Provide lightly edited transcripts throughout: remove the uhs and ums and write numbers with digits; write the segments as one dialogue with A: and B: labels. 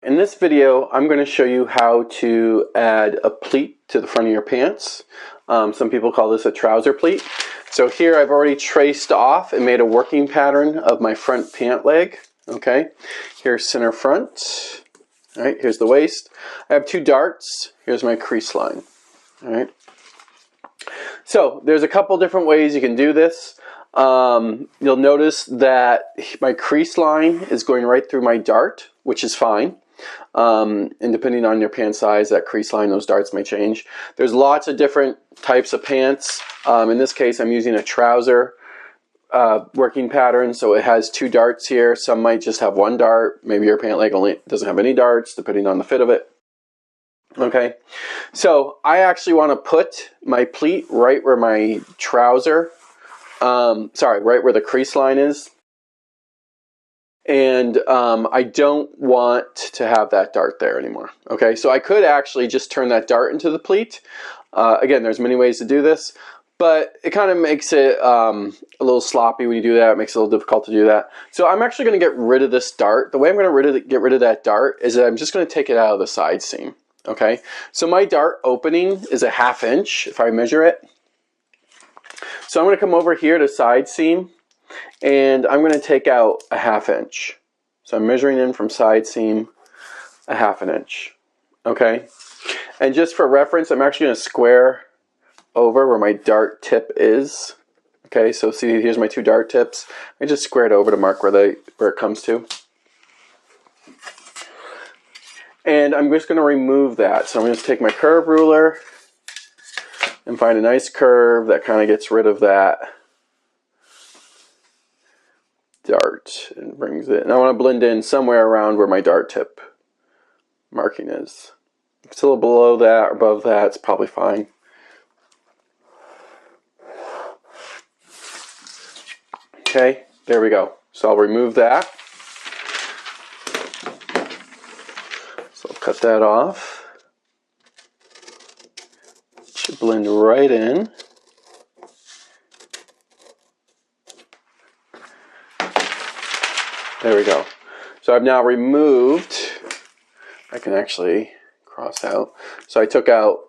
A: In this video, I'm going to show you how to add a pleat to the front of your pants. Some people call this a trouser pleat. So here I've already traced off and made a working pattern of my front pant leg. Okay, here's center front. All right, here's the waist. I have 2 darts. Here's my crease line. All right. So there's a couple different ways you can do this. You'll notice that my crease line is going right through my dart, which is fine. And depending on your pant size, that crease line, those darts may change. There's lots of different types of pants. In this case, I'm using a trouser working pattern, so it has 2 darts here. Some might just have 1 dart. Maybe your pant leg only doesn't have any darts, depending on the fit of it. Okay, so I actually want to put my pleat right where my trouser, right where the crease line is. And I don't want to have that dart there anymore. Okay, so I could actually just turn that dart into the pleat. Again, there's many ways to do this, but it kind of makes it a little sloppy when you do that. It makes it a little difficult to do that. So I'm actually going to get rid of this dart. The way I'm going to get rid of that dart is that I'm just going to take it out of the side seam. Okay, so my dart opening is a 1/2 inch if I measure it. So I'm going to come over here to side seam, and I'm going to take out a 1/2 inch. So I'm measuring in from side seam a 1/2 inch. Okay, and just for reference, I'm actually going to square over where my dart tip is. Okay, so see, here's my 2 dart tips. I just squared over to mark where it comes to. And I'm just going to remove that. So I'm going to take my curve ruler and find a nice curve that kind of gets rid of that dart and brings it. And I want to blend in somewhere around where my dart tip marking is. If it's a little below that or above that, it's probably fine. Okay, there we go. So I'll remove that. So I'll cut that off. It should blend right in. There we go. So I've now removed, I can actually cross out. So I took out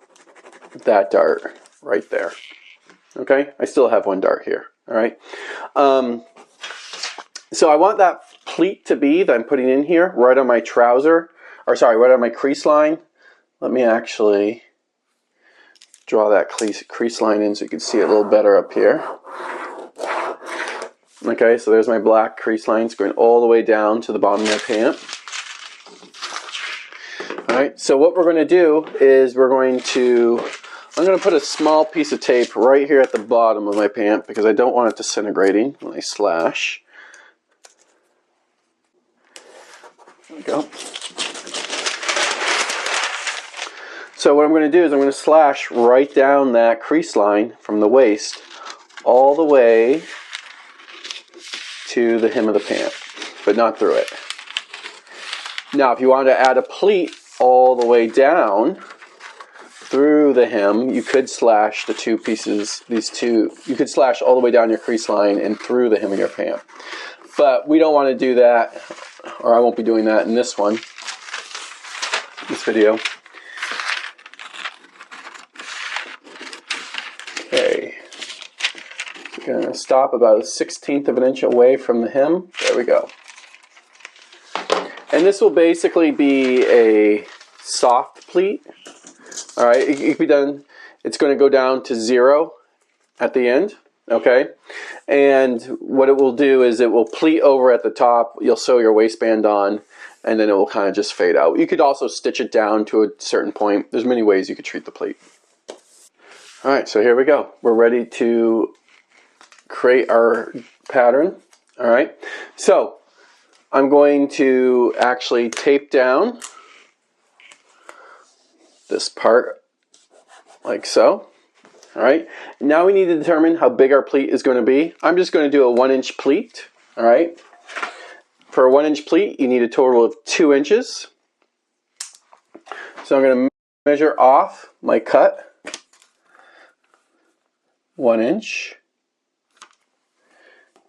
A: that dart right there. Okay, I still have 1 dart here. All right. So I want that pleat to be that I'm putting in here right on my trouser, or sorry, right on my crease line. Let me actually draw that crease line in so you can see it a little better up here. Okay, so there's my black crease lines going all the way down to the bottom of my pant. All right, so what we're going to do is I'm going to put a small piece of tape right here at the bottom of my pant because I don't want it disintegrating when I slash. There we go. So what I'm going to do is I'm going to slash right down that crease line from the waist all the way to the hem of the pant, but not through it. Now, if you wanted to add a pleat all the way down through the hem, you could slash the 2 pieces, you could slash all the way down your crease line and through the hem of your pant. But we don't want to do that, or I won't be doing that in this video. Okay. We're going to stop about a 1/16 of an inch away from the hem. There we go. And this will basically be a soft pleat. All right, it can be done. It's going to go down to 0 at the end. Okay, and what it will do is it will pleat over at the top. You'll sew your waistband on, and then it will kind of just fade out. You could also stitch it down to a certain point. There's many ways you could treat the pleat. All right, so here we go. We're ready to create our pattern. All right, so I'm going to actually tape down this part like so. All right, now we need to determine how big our pleat is going to be. I'm just going to do a 1-inch pleat. All right, for a 1-inch pleat, you need a total of 2 inches. So I'm going to measure off my cut 1 inch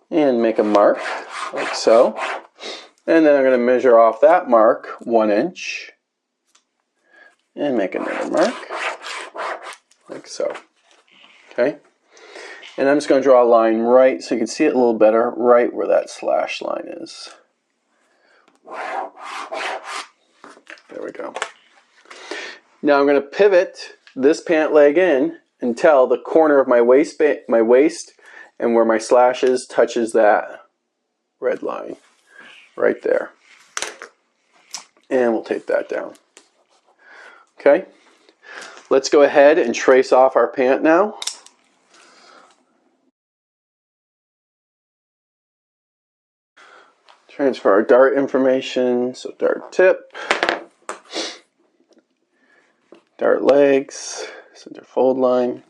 A: and make a mark like so. And then I'm going to measure off that mark 1 inch and make another mark like so. Okay, and I'm just going to draw a line right so you can see it a little better, right where that slash line is. There we go. Now I'm going to pivot this pant leg in until the corner of my waist and where my slash is touches that red line right there. And we'll take that down. Okay, let's go ahead and trace off our pant now. Transfer our dart information, so dart tip, dart legs, center fold line.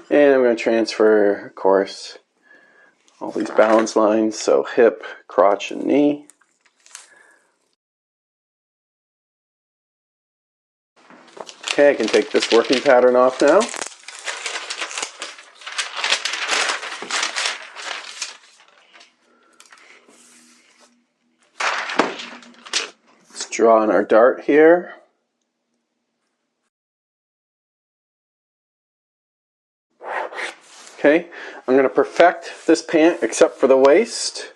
A: And I'm going to transfer, of course, all these balance lines, so hip, crotch, and knee. Okay, I can take this working pattern off now. Let's draw in our dart here. Okay, I'm going to perfect this pant except for the waist.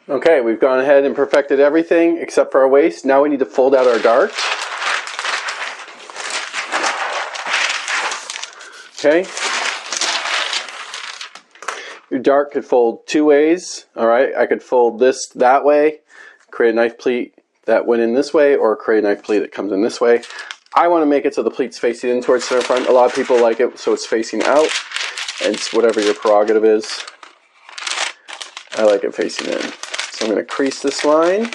A: Okay, we've gone ahead and perfected everything except for our waist. Now we need to fold out our dart. Okay. Your dart could fold 2 ways. All right, I could fold this that way, create a knife pleat that went in this way, or create a knife pleat that comes in this way. I want to make it so the pleat's facing in towards center front. A lot of people like it so it's facing out. It's whatever your prerogative is. I like it facing in. So I'm going to crease this line,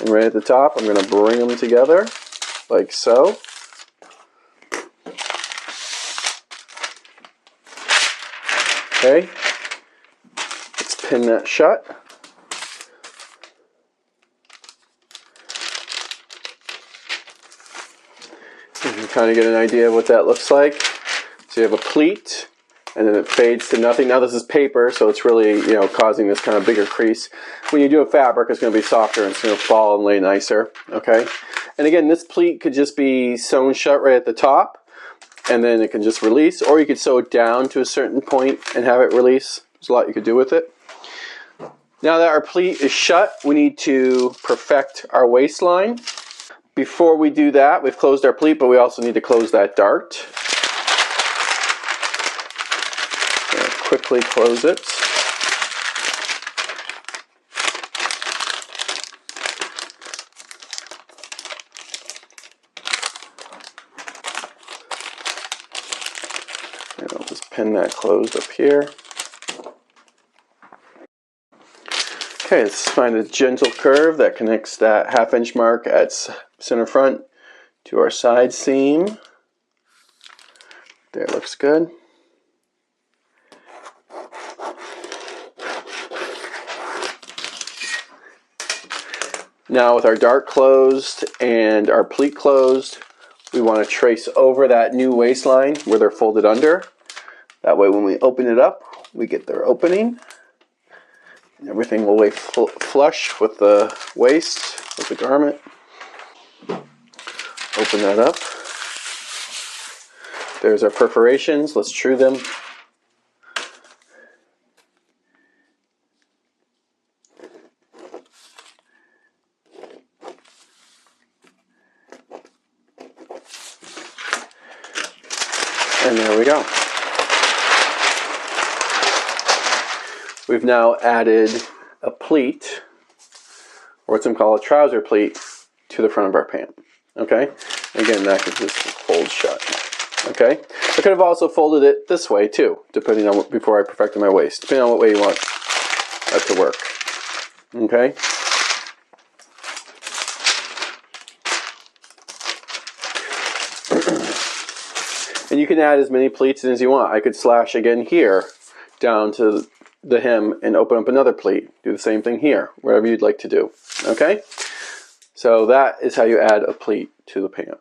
A: and right at the top I'm going to bring them together like so. Okay, let's pin that shut. You can kind of get an idea of what that looks like. So you have a pleat, and then it fades to nothing. Now this is paper, so it's really, causing this kind of bigger crease. When you do a fabric, it's going to be softer and it's going to fall and lay nicer. Okay, and again, this pleat could just be sewn shut right at the top, and then it can just release, or you could sew it down to a certain point and have it release. There's a lot you could do with it. Now that our pleat is shut, we need to perfect our waistline. Before we do that, we've closed our pleat, but we also need to close that dart. Quickly close it. And I'll just pin that closed up here. Okay, let's find a gentle curve that connects that 1/2 inch mark at center front to our side seam. There, looks good. Now with our dart closed and our pleat closed, we want to trace over that new waistline where they're folded under. That way when we open it up, we get their opening. And everything will lay flush with the waist, with the garment. Open that up. There's our perforations. Let's true them. And there we go. We've now added a pleat, or what's called a trouser pleat, to the front of our pant. Okay? Again, that could just fold shut. Okay? I could have also folded it this way too, depending on before I perfected my waist, depending on what way you want that to work. Okay? And you can add as many pleats in as you want. I could slash again here down to the hem and open up another pleat. Do the same thing here, wherever you'd like to do. Okay? So that is how you add a pleat to the pant.